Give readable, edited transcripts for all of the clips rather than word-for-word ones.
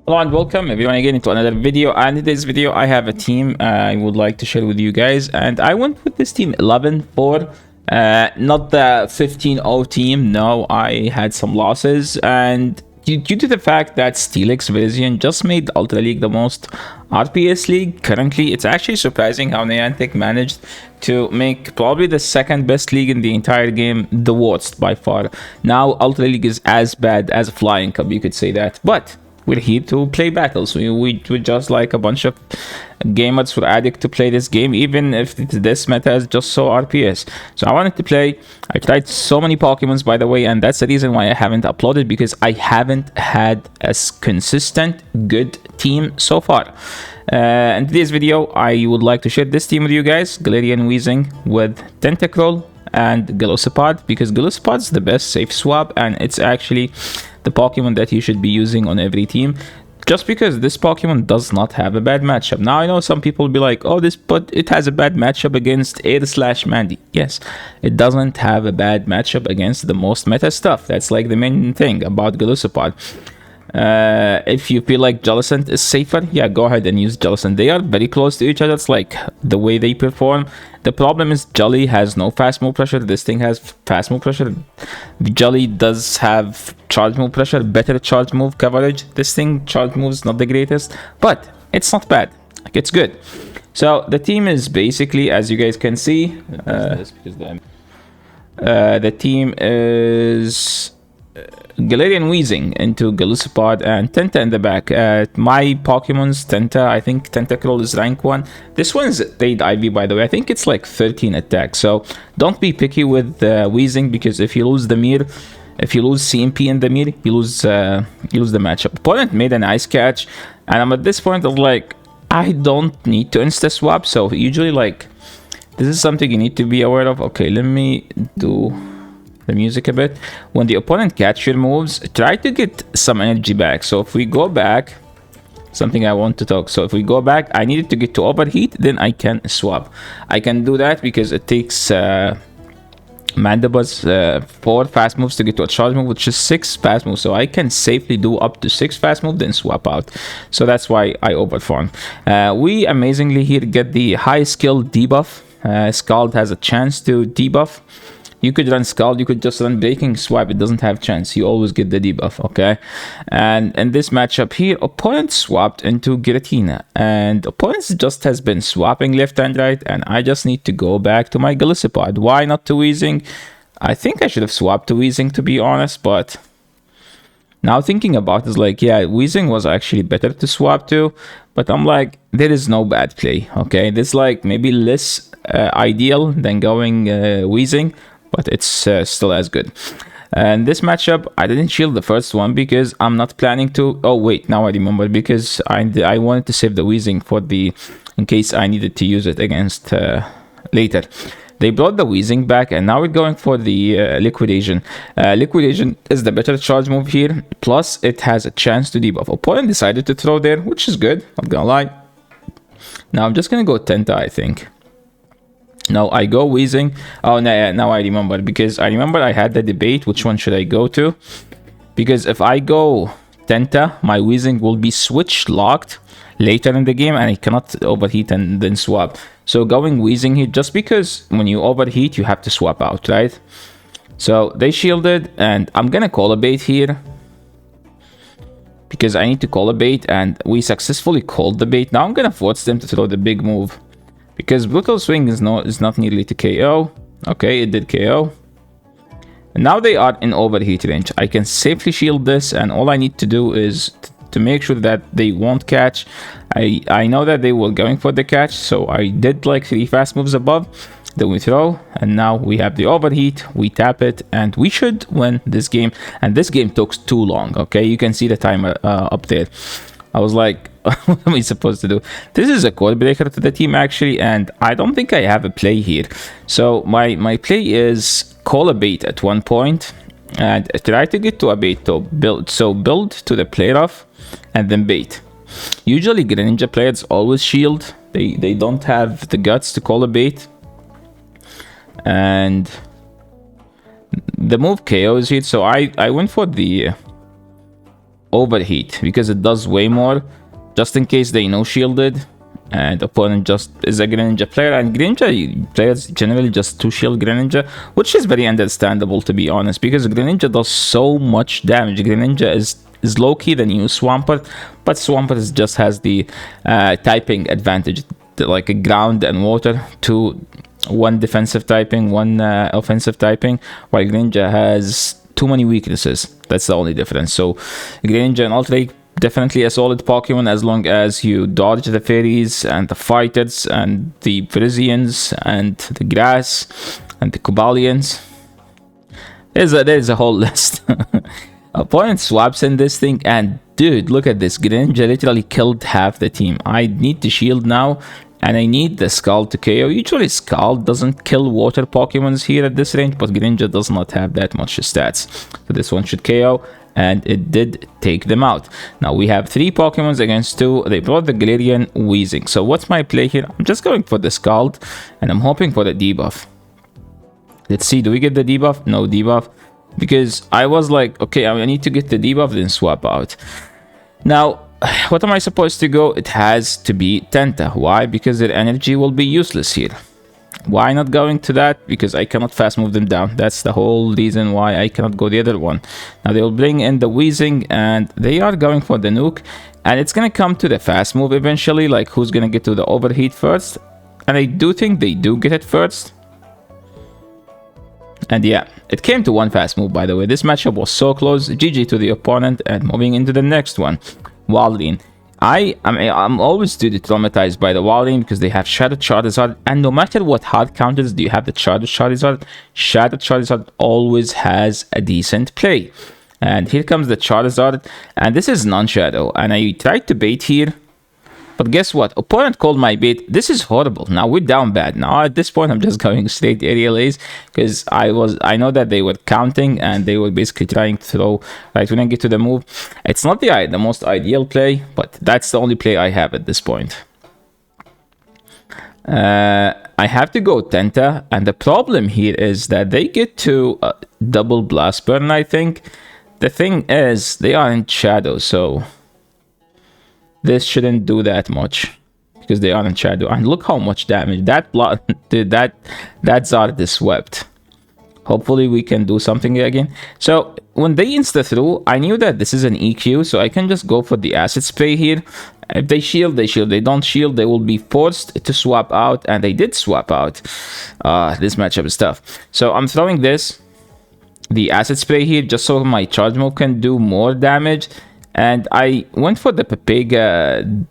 Hello and welcome everyone again into another video, and in this video I have a team I would like to share with you guys, and I went with this team 11-4, not the 15-0 team. No, I had some losses, and due to the fact that Steelix Virizion just made Ultra League the most RPS league currently, it's actually surprising how Niantic managed to make probably the second best league in the entire game the worst by far. Now Ultra League is as bad as Flying Cup, you could say that, but we're here to play battles. We just like a bunch of gamers who are addict to play this game, even if this meta is just so RPS. So I wanted to play. I tried so many Pokemons, by the way, and that's the reason why I haven't uploaded, because I haven't had a consistent good team so far. In today's video, I would like to share this team with you guys: Galarian Weezing with Tentacruel and Golisopod, because Golisopod is the best safe swap, and it's actually the Pokemon that you should be using on every team, just because this Pokemon does not have a bad matchup. Now I know some people will be like, oh, but it has a bad matchup against Air/Mandy. Yes, it doesn't have a bad matchup against the most meta stuff. That's like the main thing about Golisopod. If you feel like Jellicent is safer, yeah, go ahead and use Jellicent. They are very close to each other. It's like the way they perform. The problem is Jelly has no fast move pressure. This thing has fast move pressure. Jelly does have charge move pressure, better charge move coverage. This thing, charge move is not the greatest, but it's not bad. Like, it's good. So the team is basically, as you guys can see, the team is Galarian Weezing into Golisopod and Tenta in the back. My Pokemon's Tenta, I think Tentacruel is rank 1. This one's Raid IV, by the way. I think it's like 13 attack. So don't be picky with Weezing, because if you lose the mirror, if you lose CMP in the mirror, you lose the matchup. Opponent made an Ice Catch, and I'm at this point of like, I don't need to insta swap. So usually, like, this is something you need to be aware of. Okay, let me do the music a bit. When the opponent catch your moves, try to get some energy back. So if we go back, something I want to talk. So if we go back, I needed to get to overheat, then I can swap. I can do that because it takes Mandibuzz 4 fast moves to get to a charge move, which is 6 fast moves. So I can safely do up to 6 fast moves, then swap out. So that's why I overfarm. We amazingly here get the high skill debuff. Scald has a chance to debuff. You could run Scald, you could just run Breaking Swipe, it doesn't have chance. You always get the debuff, okay? And in this matchup here, opponent swapped into Giratina, and opponent just has been swapping left and right, and I just need to go back to my Golisopod. Why not to Weezing? I think I should have swapped to Weezing, to be honest, but now thinking about it, is like, yeah, Weezing was actually better to swap to, but I'm like, there is no bad play, okay? This is like maybe less ideal than going Weezing, but it's still as good. And this matchup, I didn't shield the first one because I'm not planning to. Oh wait, now I remember, because I wanted to save the Weezing for in case I needed to use it against later. They brought the Weezing back, and now we're going for the Liquidation. Liquidation is the better charge move here, plus it has a chance to debuff. Opponent decided to throw there, which is good, not gonna lie. Now I'm just gonna go Tenta, I think. No, I go Weezing. Oh, no, now I remember, because I remember I had the debate which one should I go to. Because if I go Tenta, my Weezing will be switch locked later in the game, and I cannot overheat and then swap. So going Weezing here, just because when you overheat, you have to swap out, right? So they shielded, and I'm gonna call a bait here, because I need to call a bait, and we successfully called the bait. Now I'm gonna force them to throw the big move, because Brutal Swing is not nearly to KO. Okay, it did KO. And now they are in overheat range. I can safely shield this, and all I need to do is to make sure that they won't catch. I know that they were going for the catch, so I did like 3 fast moves above. Then we throw, and now we have the overheat. We tap it, and we should win this game. And this game took too long, okay? You can see the timer up there. I was like, what am I supposed to do? This is a code breaker to the team, actually, and I don't think I have a play here. So my play is call a bait at one point and try to get to a bait to build. So build to the player off and then bait. Usually Greninja players always shield. They don't have the guts to call a bait. And the move KOs here, so I went for the Overheat, because it does way more, just in case they no shielded and opponent just is a Greninja player, and Greninja players generally just 2-shield Greninja, which is very understandable, to be honest, because Greninja does so much damage. Greninja is low-key the new Swampert, but Swampert just has the typing advantage, like a ground and water, one defensive typing, one offensive typing, while Greninja has too many weaknesses. That's the only difference. So Greninja and Ultra definitely a solid Pokemon as long as you dodge the fairies and the fighters and the Frisians and the grass and the Cobalions. There's a whole list. Opponent swaps in this thing, and dude, look at this. Greninja literally killed half the team. I need to shield now, and I need the Scald to KO. Usually Scald doesn't kill water Pokemons here at this range, but Greninja does not have that much stats. So this one should KO, and it did take them out. Now we have 3 Pokemons against 2. They brought the Galarian Weezing. So what's my play here? I'm just going for the Scald, and I'm hoping for the debuff. Let's see, do we get the debuff? No debuff. Because I was like, okay, I need to get the debuff, then swap out. Now, what am I supposed to go? It has to be Tenta. Why? Because their energy will be useless here. Why not going to that? Because I cannot fast move them down. That's the whole reason why I cannot go the other one. Now they will bring in the Weezing, and they are going for the Nuke. And it's going to come to the fast move eventually, like who's going to get to the Overheat first. And I do think they do get it first. And yeah, it came to one fast move, by the way. This matchup was so close. GG to the opponent, and moving into the next one. Walrein. I'm always traumatized by the Walrein because they have Shattered Charizard, and no matter what hard counters do you have the Shattered Charizard always has a decent play. And here comes the Charizard, and this is non-shadow, and I tried to bait here, but guess what? Opponent called my bait. This is horrible. Now we're down bad. Now at this point I'm just going straight aerial Ace because I know that they were counting and they were basically trying to throw right when I get to the move. It's not the most ideal play, but that's the only play I have at this point. I have to go Tenta, and the problem here is that they get to double Blast Burn, I think. The thing is, they are in shadow, so this shouldn't do that much because they are in shadow. And look how much damage that dude, that Zard is swept. Hopefully we can do something again. So when they insta through, I knew that this is an EQ, so I can just go for the acid spray here. If they shield, they shield. They don't shield, they will be forced to swap out, and they did swap out. This matchup is tough. So I'm throwing the acid spray here just so my charge move can do more damage. And I went for the Pepega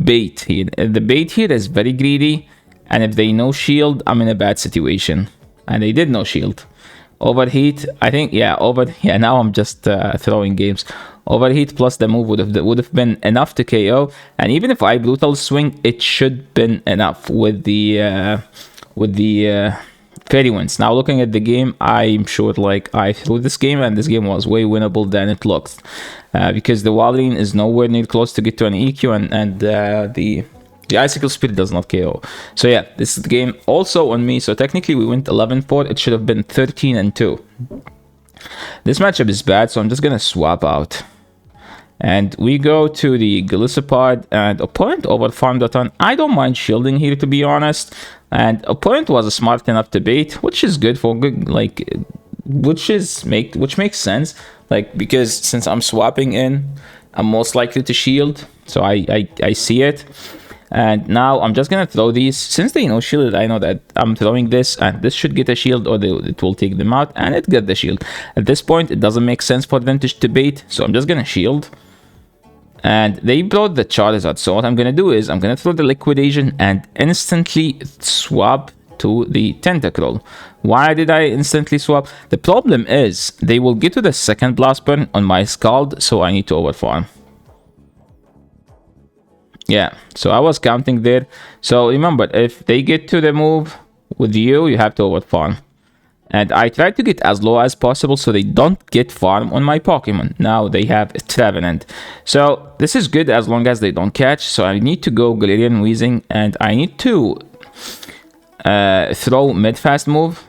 bait here. The bait here is very greedy, and if they no shield, I'm in a bad situation. And they did no shield. Overheat, I think, yeah, now I'm just throwing games. Overheat plus the move would have been enough to KO, and even if I brutal swing, it should been enough with the Fairy Winds. Now looking at the game, I'm sure like I threw this game, and this game was way winnable than it looks, because the Walrein is nowhere near close to get to an EQ, and the Icicle Spear does not KO. So yeah, this is the game also on me. So technically we went 11-4. It should have been 13-2. This matchup is bad, so I'm just gonna swap out. And we go to the Golisopod, and opponent overfarmed a ton. I don't mind shielding here, to be honest. And opponent was smart enough to bait, which is good for good, like, which makes sense. Like, because since I'm swapping in, I'm most likely to shield. So I see it. And now I'm just gonna throw these. Since they no shielded, I know that I'm throwing this, and this should get a shield, or it will take them out, and it got the shield. At this point, it doesn't make sense for them to bait, so I'm just gonna shield. And they brought the Charizard, so what I'm gonna do is I'm gonna throw the Liquidation and instantly swap to the Tentacruel. Why did I instantly swap? The problem is they will get to the second Blast Burn on my Scald, so I need to overfarm. Yeah, so I was counting there. So remember, if they get to the move with you have to overfarm. And I tried to get as low as possible so they don't get farm on my Pokemon. Now they have Trevenant. So this is good as long as they don't catch. So I need to go Galarian Weezing, and I need to throw mid-fast move.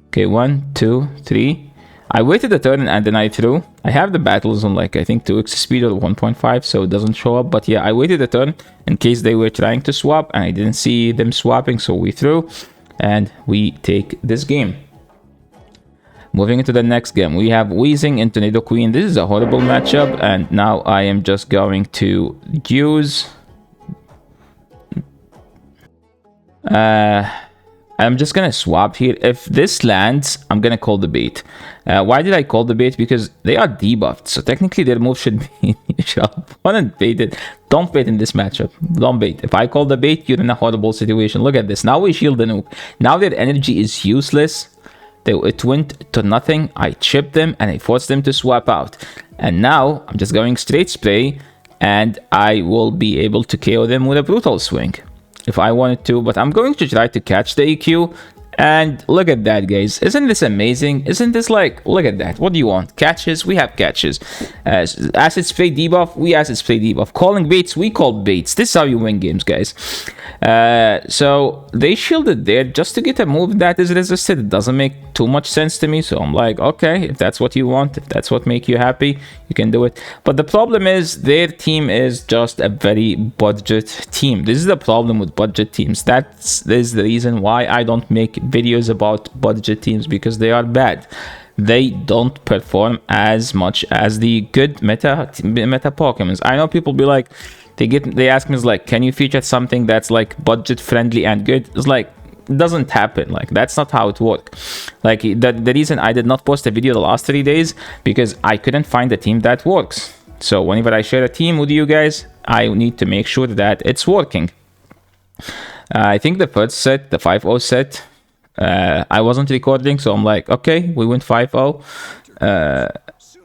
Okay, 1, 2, 3. I waited a turn and then I threw. I have the battles on like I think 2x speed or 1.5, so it doesn't show up. But yeah, I waited a turn in case they were trying to swap and I didn't see them swapping, so we threw and we take this game. Moving into the next game, we have Weezing and Tornado Queen. This is a horrible matchup, and now I am just going to use... I'm just gonna swap here. If this lands, I'm gonna call the bait. Why did I call the bait? Because they are debuffed, so technically their move should be neutral. Opponent baited. Don't bait in this matchup. Don't bait. If I call the bait, you're in a horrible situation. Look at this. Now we shield the nuke. Now their energy is useless. It went to nothing. I chipped them and I forced them to swap out. And now I'm just going straight spray and I will be able to KO them with a brutal swing if I wanted to, but I'm going to try to catch the EQ. And look at that, guys. Isn't this amazing? Isn't this like, look at that. What do you want? Catches? We have catches. Acid spray debuff? We acid spray debuff. Calling baits? We call baits. This is how you win games, guys. So they shielded there just to get a move that is resisted. It doesn't make too much sense to me, so I'm like, okay, if that's what you want, if that's what make you happy, you can do it. But the problem is their team is just a very budget team. This is the problem with budget teams. This is the reason why I don't make videos about budget teams, because they are bad. They don't perform as much as the good meta Pokemons. I know people be like, they ask me like, can you feature something that's like budget friendly and good? It's like, it doesn't happen. Like, that's not how it works. Like, the reason I did not post a video the last 3 days, because I couldn't find a team that works. So whenever I share a team with you guys, I need to make sure that it's working. I think the first set, the 5-0 set, I wasn't recording, so I'm like, okay, we went 5-0.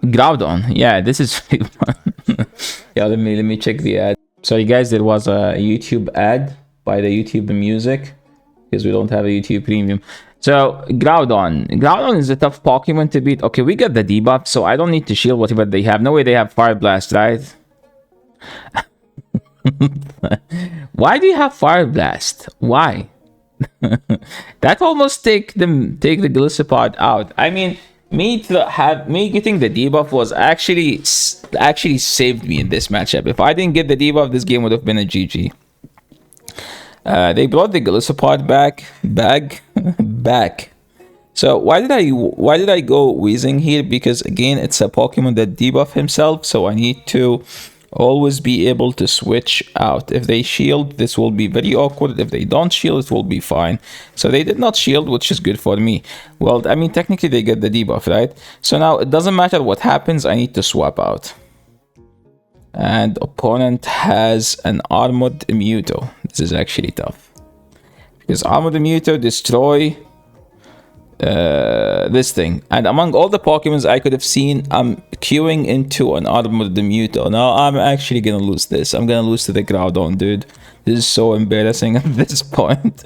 Groudon, yeah, this is fun. Yeah, let me check the ad. Sorry guys, there was a YouTube ad by the YouTube Music, because we don't have a YouTube Premium. So Groudon is a tough Pokemon to beat. Okay, we got the debuff, so I don't need to shield whatever they have. No way they have Fire Blast, right? Why do you have Fire Blast? Why? That almost take the Golisopod out. I mean, me getting the debuff was actually saved me in this matchup. If I didn't get the debuff, this game would have been a GG. They brought the Golisopod back. So why did I go Weezing here? Because again, it's a Pokemon that debuff himself, so I need to always be able to switch out. If they shield, this will be very awkward. If they don't shield, it will be fine. So they did not shield, which is good for me. Well, I mean, technically they get the debuff, right? So now it doesn't matter what happens, I need to swap out. And opponent has an Armored Mewtwo. This is actually tough, because Armored Mewtwo destroy this thing, and among all the Pokemons I could have seen, I'm queuing into an Armored Mewtwo. Now I'm actually gonna lose this. I'm gonna lose to the Groudon, dude. This is so embarrassing at this point.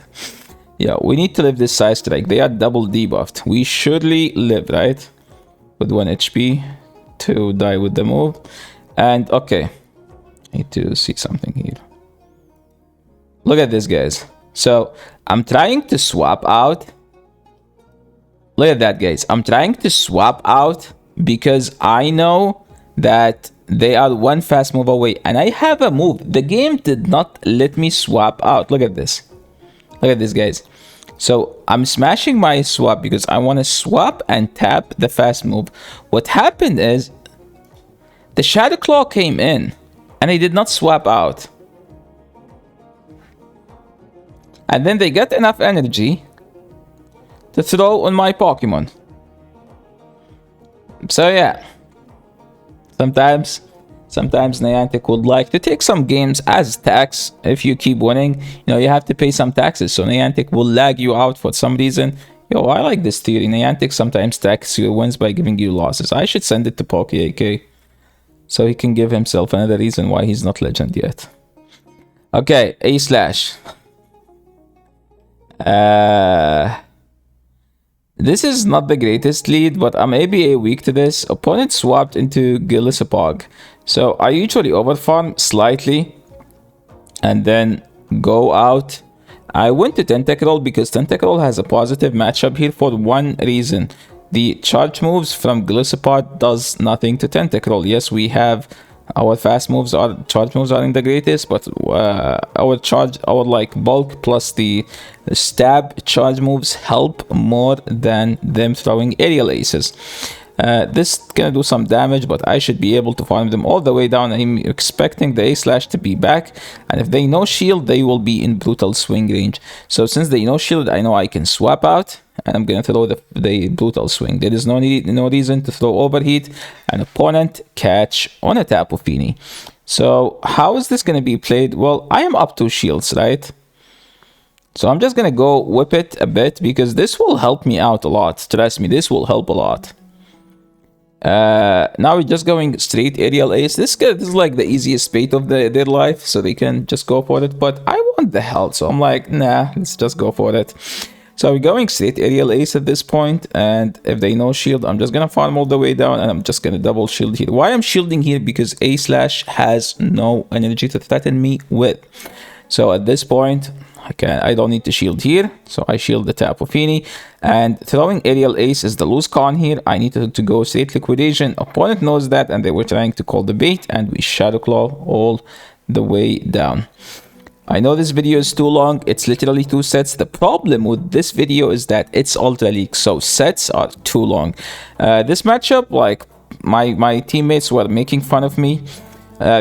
Yeah, we need to live this Side Strike. They are double debuffed. We surely live, right? With 1 HP to die with the move. And okay, I need to see something here. Look at this, guys. So I'm trying to swap out. Look at that, guys. I'm trying to swap out because I know that they are one fast move away, and I have a move. The game did not let me swap out. Look at this. Look at this, guys. So I'm smashing my swap because I want to swap and tap the fast move. What happened is the Shadow Claw came in and I did not swap out. And then they got enough energy to throw on my Pokemon. So yeah, sometimes Niantic would like to take some games as tax. If you keep winning, you know, you have to pay some taxes. So Niantic will lag you out for some reason. Yo, I like this theory. Niantic sometimes taxes your wins by giving you losses. I should send it to PokeAK, so he can give himself another reason why he's not legend yet. Okay, A/. This is not the greatest lead, but I'm ABA weak to this. Opponent swapped into Golisopod. So I usually overfarm slightly and then go out. I went to Tentacruel because Tentacruel has a positive matchup here for one reason. the charge moves from Golisopod does nothing to Tentacruel. Yes, we have our fast moves, our charge moves aren't the greatest, but our like bulk plus the stab charge moves help more than them throwing aerial aces. This gonna do some damage, but I should be able to farm them all the way down. I'm expecting the A-Slash to be back, and if they no shield, they will be in brutal swing range. So since they no shield, I know I can swap out, and I'm gonna throw the brutal swing. There is no reason to throw overheat. An opponent catch on a Tapu Fini. So how is this gonna be played? Well, I am up 2 shields, right? So I'm just gonna go whip it a bit because this will help me out a lot. Trust me, this will help a lot. Now we're just going straight aerial ace. This is like the easiest bait of their life, so they can just go for it. But I want the health, so I'm like, nah, let's just go for it. So we're going straight aerial ace at this point, and if they no shield, I'm just gonna farm all the way down, and I'm just gonna double shield here. Why I'm shielding here? Because A-Slash has no energy to threaten me with. So at this point, I don't need to shield here, so I shield the Tapu Fini. And throwing aerial ace is the loose con here. I need to go straight liquidation. Opponent knows that, and they were trying to call the bait, and we Shadow Claw all the way down. I know this video is too long. It's literally 2 sets. The problem with this video is that it's Ultra League, so sets are too long. This matchup, like my teammates were making fun of me.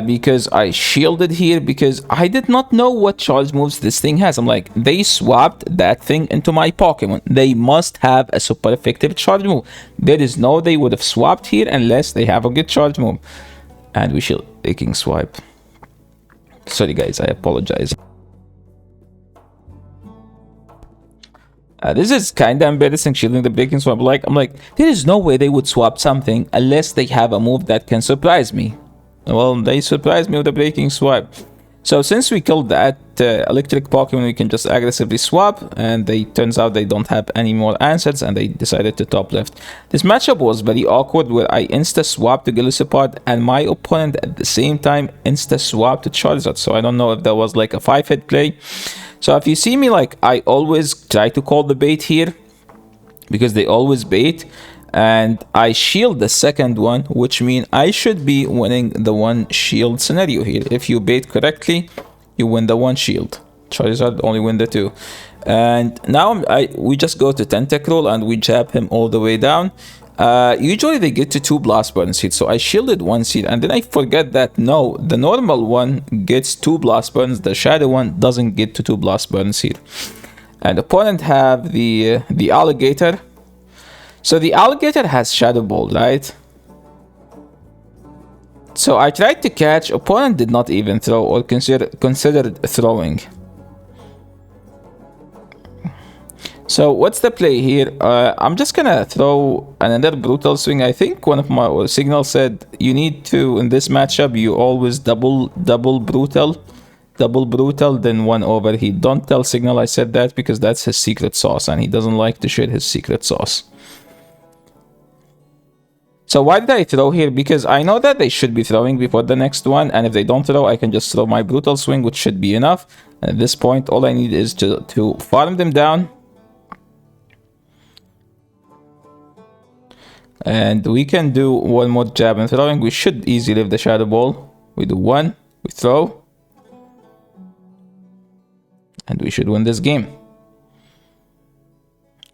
Because I shielded here because I did not know what charge moves this thing has. I'm like, they swapped that thing into my Pokemon. They must have a super effective charge move. There is no they would have swapped here unless they have a good charge move. And we shield taking swipe. Sorry guys, I apologize. This is kind of embarrassing, shielding the breaking swipe. I'm like, there is no way they would swap something unless they have a move that can surprise me. Well, they surprised me with a breaking swipe. So since we killed that electric Pokemon, we can just aggressively swap, and turns out they don't have any more answers, and they decided to top left. This matchup was very awkward, where I insta-swapped to Golisopod, and my opponent at the same time insta-swapped to Charizard. So I don't know if that was like a 5-hit play. So if you see me, like, I always try to call the bait here, because they always bait. And I shield the second one, which means I should be winning the 1 shield scenario here. If you bait correctly, you win the 1 shield. Charizard only win the 2. And now we just go to Tentacruel and we jab him all the way down. Usually they get to 2 Blast Burn seeds, so I shielded 1 seed, and then I forget that no, the normal one gets 2 Blast Burns, the Shadow one doesn't get to 2 Blast Burns here. And opponent have the Alligator. So the Alligator has Shadow Ball, right? So I tried to catch, opponent did not even throw or considered throwing. So what's the play here? I'm just gonna throw another brutal swing. I think one of my signals said you need to, in this matchup, you always double brutal, then 1 overheat. Don't tell Signal I said that because that's his secret sauce and he doesn't like to share his secret sauce. So why did I throw here? Because I know that they should be throwing before the next one, and if they don't throw, I can just throw my brutal swing, which should be enough. And at this point, all I need is to farm them down. And we can do 1 more jab and throwing. We should easily live the Shadow Ball. We do 1, we throw. And we should win this game.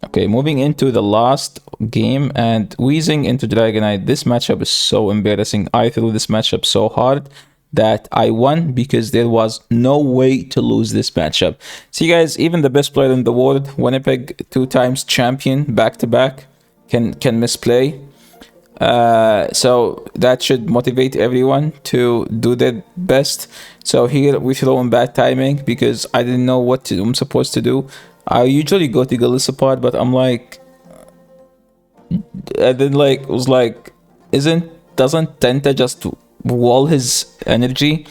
Okay, moving into the last game and wheezing into Dragonite. This matchup is so embarrassing. I threw this matchup so hard that I won because there was no way to lose this matchup. See guys, even the best player in the world, Winnipeg 2 times champion back-to-back, can misplay. So that should motivate everyone to do their best. So here we throw in bad timing because I didn't know what I'm supposed to do. I usually go to Golisopod, but I'm like, and then like was like, doesn't Tenta just wall his energy,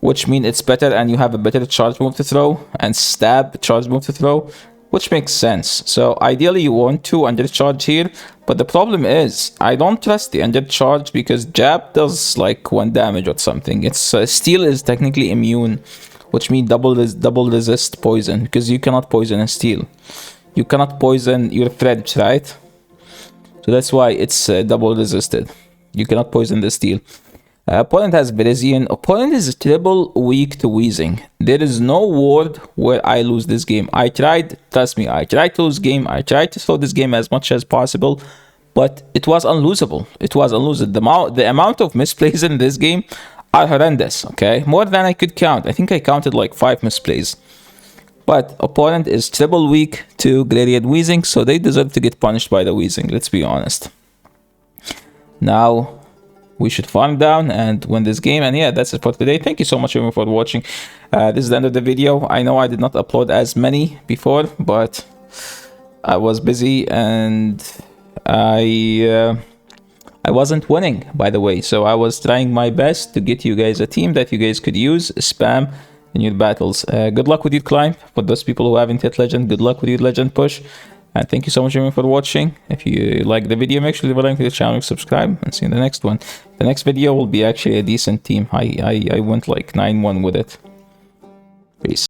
which means it's better and you have a better charge move to throw and stab charge move to throw, which makes sense. So ideally you want to undercharge here, but the problem is I don't trust the undercharge because jab does like 1 damage or something. It's steel is technically immune, which means double resist poison, because you cannot poison a steel. You cannot poison your threads, right? So that's why it's double resisted. You cannot poison the steel. Opponent has Beresian. Opponent is triple weak to Weezing. There is no ward where I lose this game. I tried, trust me, I tried to lose game. I tried to slow this game as much as possible, but it was unlosable. It was unlosable. The amount of misplays in this game are horrendous, okay? More than I could count. I think I counted like 5 misplays. But opponent is triple weak to Gradient Weezing, so they deserve to get punished by the Weezing, let's be honest. Now, we should farm down and win this game. And yeah, that's it for today. Thank you so much everyone for watching. This is the end of the video. I know I did not upload as many before, but I was busy and I wasn't winning, by the way. So I was trying my best to get you guys a team that you guys could use, spam in your battles. Good luck with your climb. For those people who haven't hit legend, good luck with your legend push. And thank you so much everyone for watching. If you like the video, make sure to leave a like to the channel, subscribe, and see you in the next one. The next video will be actually a decent team. I went like 9-1 with it. Peace.